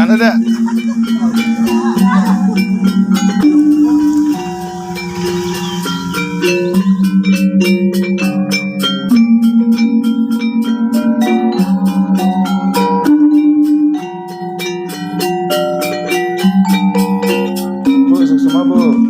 Ada dah. Bu, semua bu.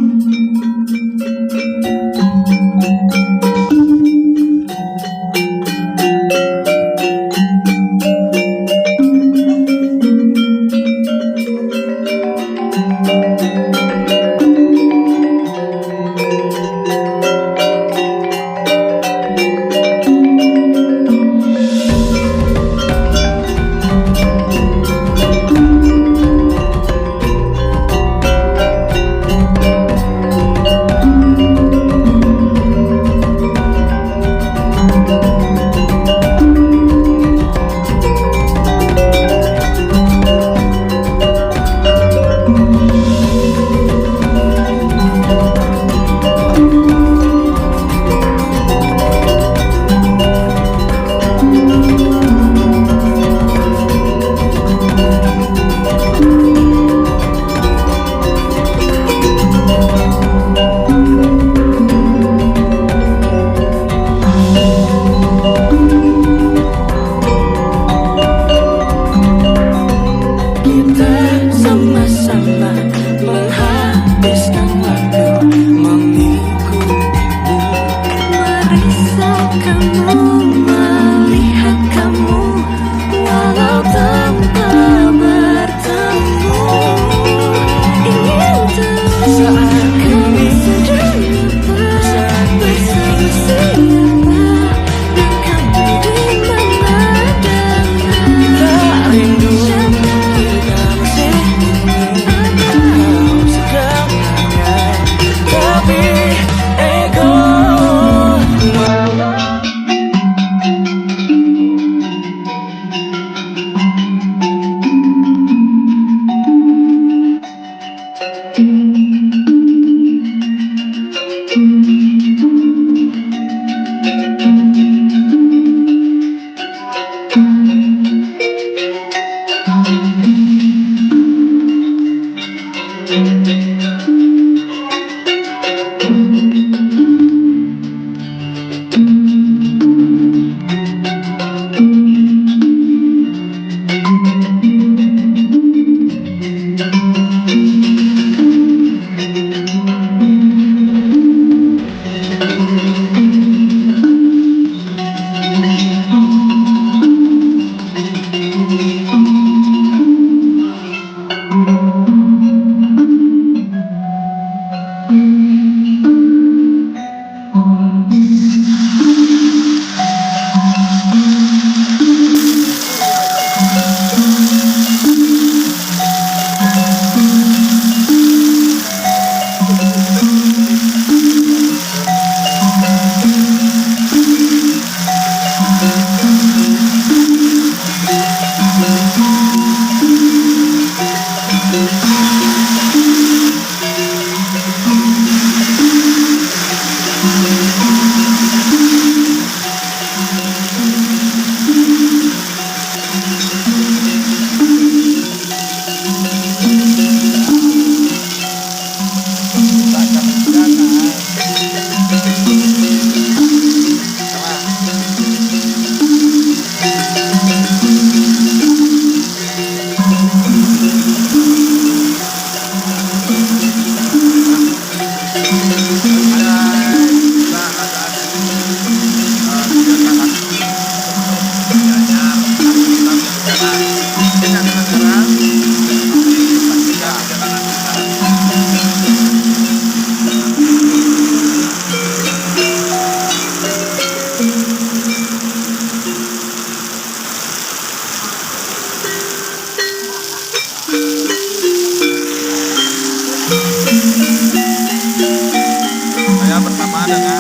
dengan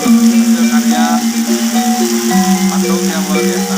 hasil karya patung yang luar biasa.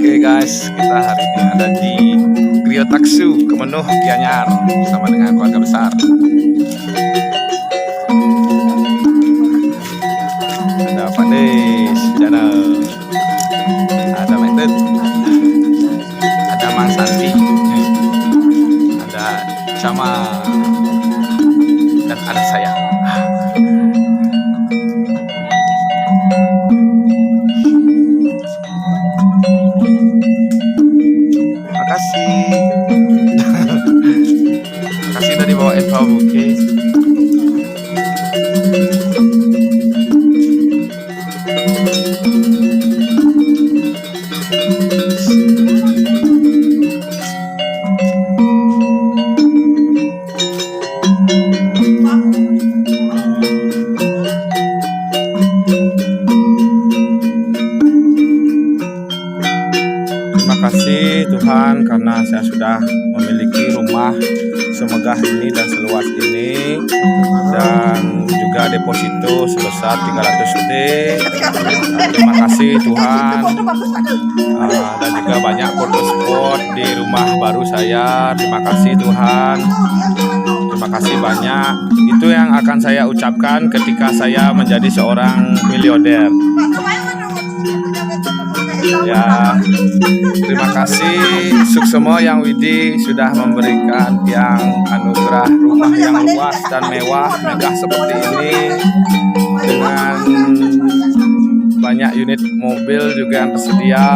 Oke guys, kita hari ini ada di Griyo Taksu, Kemenuh, Gianyar bersama dengan keluarga besar. Ada Pak Des, Jana, ada Metet, ada Mang Santi, ada Cama, dan ada saya. Makasih udah dibawain Pak Buke. Terima kasih Tuhan karena saya sudah memiliki rumah semegah ini dan seluas ini, dan juga deposito sebesar 300 T. Terima kasih Tuhan, dan juga banyak foto spot di rumah baru saya. Terima kasih Tuhan, terima kasih banyak. Itu yang akan saya ucapkan ketika saya menjadi seorang miliarder. Ya, terima kasih Suksemo yang Widi sudah memberikan yang anugerah rumah yang luas dan megah seperti ini, dengan banyak unit mobil juga yang tersedia,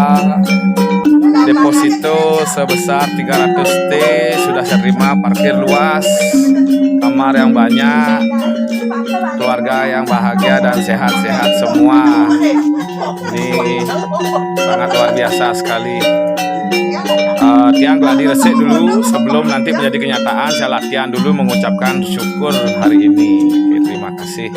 deposito sebesar 300 T, sudah saya terima, parkir luas, kamar yang banyak, keluarga yang bahagia dan sehat-sehat semua. Ini sangat luar biasa sekali. Tiang gladi resik dulu sebelum nanti menjadi kenyataan. Saya latihan dulu mengucapkan syukur hari ini. Oke, terima kasih.